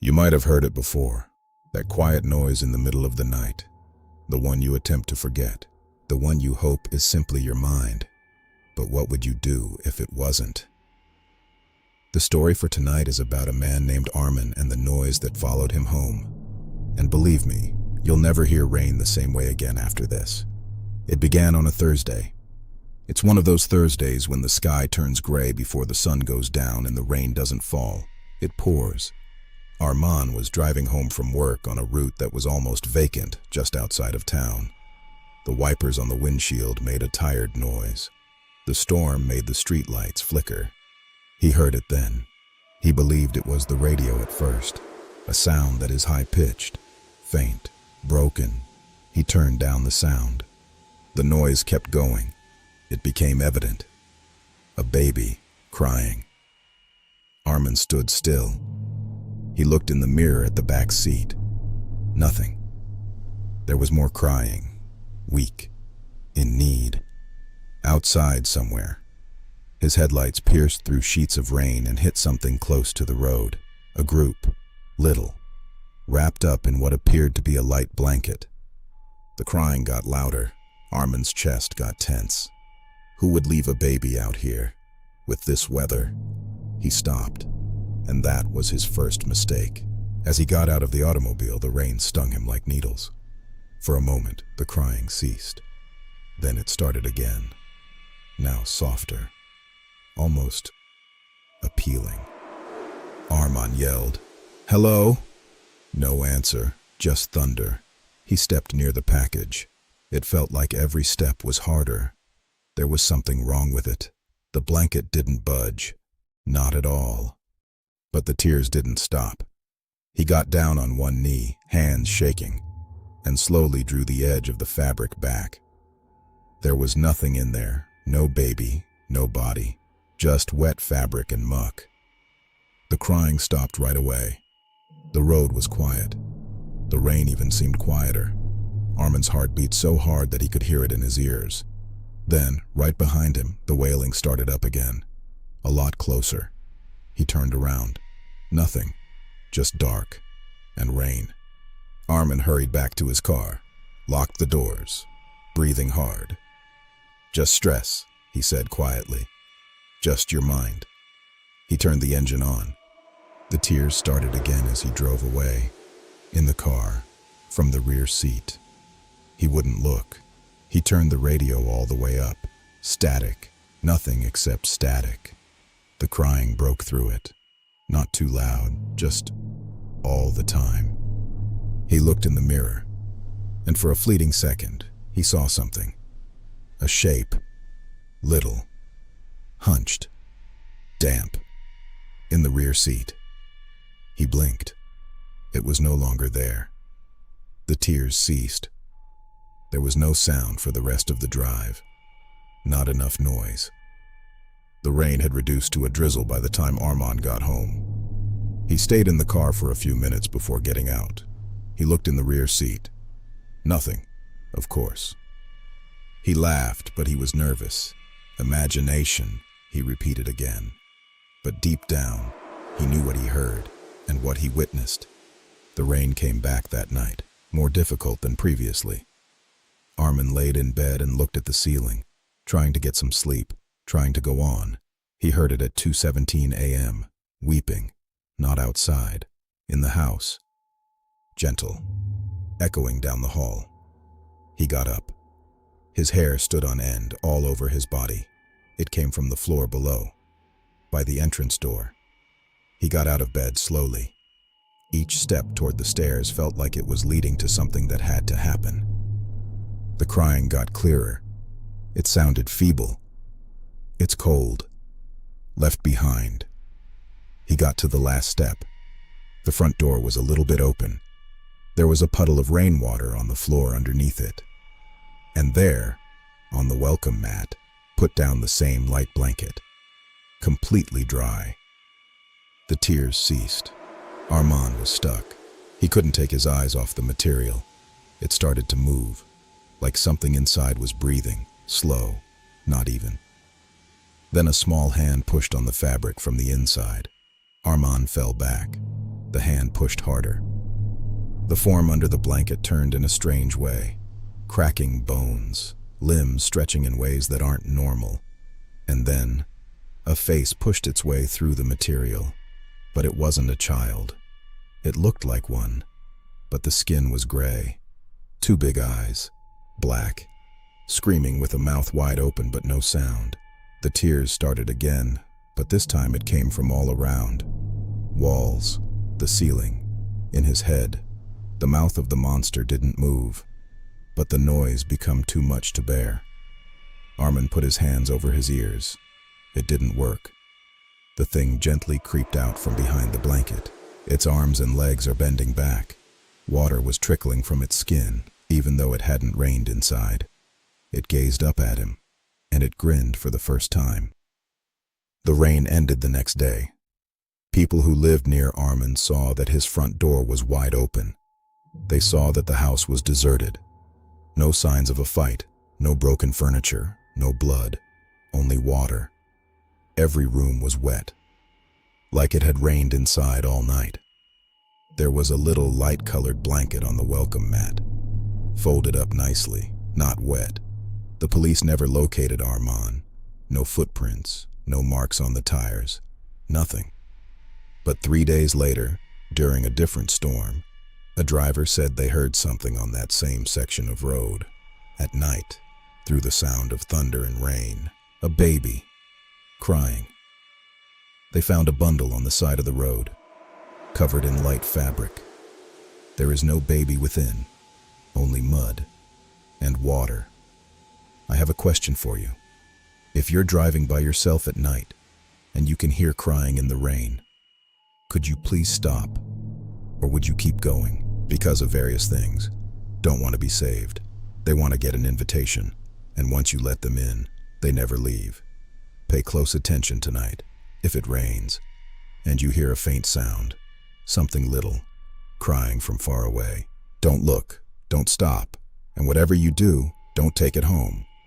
You might have heard it before, that quiet noise in the middle of the night, the one you attempt to forget, the one you hope is simply your mind. But what would you do if it wasn't? The story for tonight is about a man named Arman and the noise that followed him home. And believe me, you'll never hear rain the same way again after this. It began on a Thursday. It's one of those Thursdays when the sky turns gray before the sun goes down and the rain doesn't fall. It pours. Arman was driving home from work on a route that was almost vacant just outside of town. The wipers on the windshield made a tired noise. The storm made the streetlights flicker. He heard it then. He believed it was the radio at first, a sound that is high-pitched, faint, broken. He turned down the sound. The noise kept going. It became evident. A baby crying. Arman stood still. He looked in the mirror at the back seat. Nothing. There was more crying, weak, in need, outside somewhere. His headlights pierced through sheets of rain and hit something close to the road. A group, little, wrapped up in what appeared to be a light blanket. The crying got louder. Arman's chest got tense. Who would leave a baby out here? With this weather? He stopped, and that was his first mistake. As he got out of the automobile, the rain stung him like needles. For a moment, the crying ceased. Then it started again, now softer, almost appealing. Arman yelled, "Hello?" No answer, just thunder. He stepped near the package. It felt like every step was harder. There was something wrong with it. The blanket didn't budge. Not at all. But the tears didn't stop. He got down on one knee, hands shaking, and slowly drew the edge of the fabric back. There was nothing in there, no baby, no body, just wet fabric and muck. The crying stopped right away. The road was quiet. The rain even seemed quieter. Arman's heart beat so hard that he could hear it in his ears. Then, right behind him, the wailing started up again. A lot closer. He turned around. Nothing. Just dark. And rain. Arman hurried back to his car, locked the doors, breathing hard. "Just stress," he said quietly. "Just your mind." He turned the engine on. The tears started again as he drove away. In the car, from the rear seat. He wouldn't look. He turned the radio all the way up. Static. Nothing except static. The crying broke through it. Not too loud, just all the time. He looked in the mirror, and for a fleeting second, he saw something. A shape. Little. Hunched. Damp. In the rear seat. He blinked. It was no longer there. The tears ceased. There was no sound for the rest of the drive. Not enough noise. The rain had reduced to a drizzle by the time Arman got home. He stayed in the car for a few minutes before getting out. He looked in the rear seat. Nothing, of course. He laughed, but he was nervous. Imagination, he repeated again. But deep down, he knew what he heard and what he witnessed. The rain came back that night, more difficult than previously. Arman laid in bed and looked at the ceiling, trying to get some sleep, trying to go on. He heard it at 2:17 a.m., weeping, not outside, in the house. Gentle, echoing down the hall. He got up. His hair stood on end all over his body. It came from the floor below, by the entrance door. He got out of bed slowly. Each step toward the stairs felt like it was leading to something that had to happen. The crying got clearer. It sounded feeble. "It's cold. Left behind." He got to the last step. The front door was a little bit open. There was a puddle of rainwater on the floor underneath it. And there, on the welcome mat, put down the same light blanket, completely dry. The tears ceased. Arman was stuck. He couldn't take his eyes off the material. It started to move, like something inside was breathing, slow, not even. Then a small hand pushed on the fabric from the inside. Arman fell back. The hand pushed harder. The form under the blanket turned in a strange way, cracking bones, limbs stretching in ways that aren't normal. And then, a face pushed its way through the material. But it wasn't a child. It looked like one, but the skin was gray. 2 big eyes, black, screaming with a mouth wide open but no sound. The tears started again, but this time it came from all around. Walls, the ceiling, in his head. The mouth of the monster didn't move, but the noise became too much to bear. Arman put his hands over his ears. It didn't work. The thing gently creeped out from behind the blanket. Its arms and legs are bending back. Water was trickling from its skin, even though it hadn't rained inside. It gazed up at him, and it grinned for the first time. The rain ended the next day. People who lived near Arman saw that his front door was wide open. They saw that the house was deserted. No signs of a fight, no broken furniture, no blood, only water. Every room was wet, like it had rained inside all night. There was a little light-colored blanket on the welcome mat, folded up nicely, not wet. The police never located Arman. No footprints, no marks on the tires, nothing. But 3 days later, during a different storm, a driver said they heard something on that same section of road. At night, through the sound of thunder and rain, a baby, crying. They found a bundle on the side of the road, covered in light fabric. There is no baby within, only mud and water. I have a question for you. If you're driving by yourself at night and you can hear crying in the rain, could you please stop? Or would you keep going? Because of various things. Don't want to be saved. They want to get an invitation, and once you let them in, they never leave. Pay close attention tonight. If it rains, and you hear a faint sound, something little, crying from far away, don't look, don't stop, and whatever you do, don't take it home.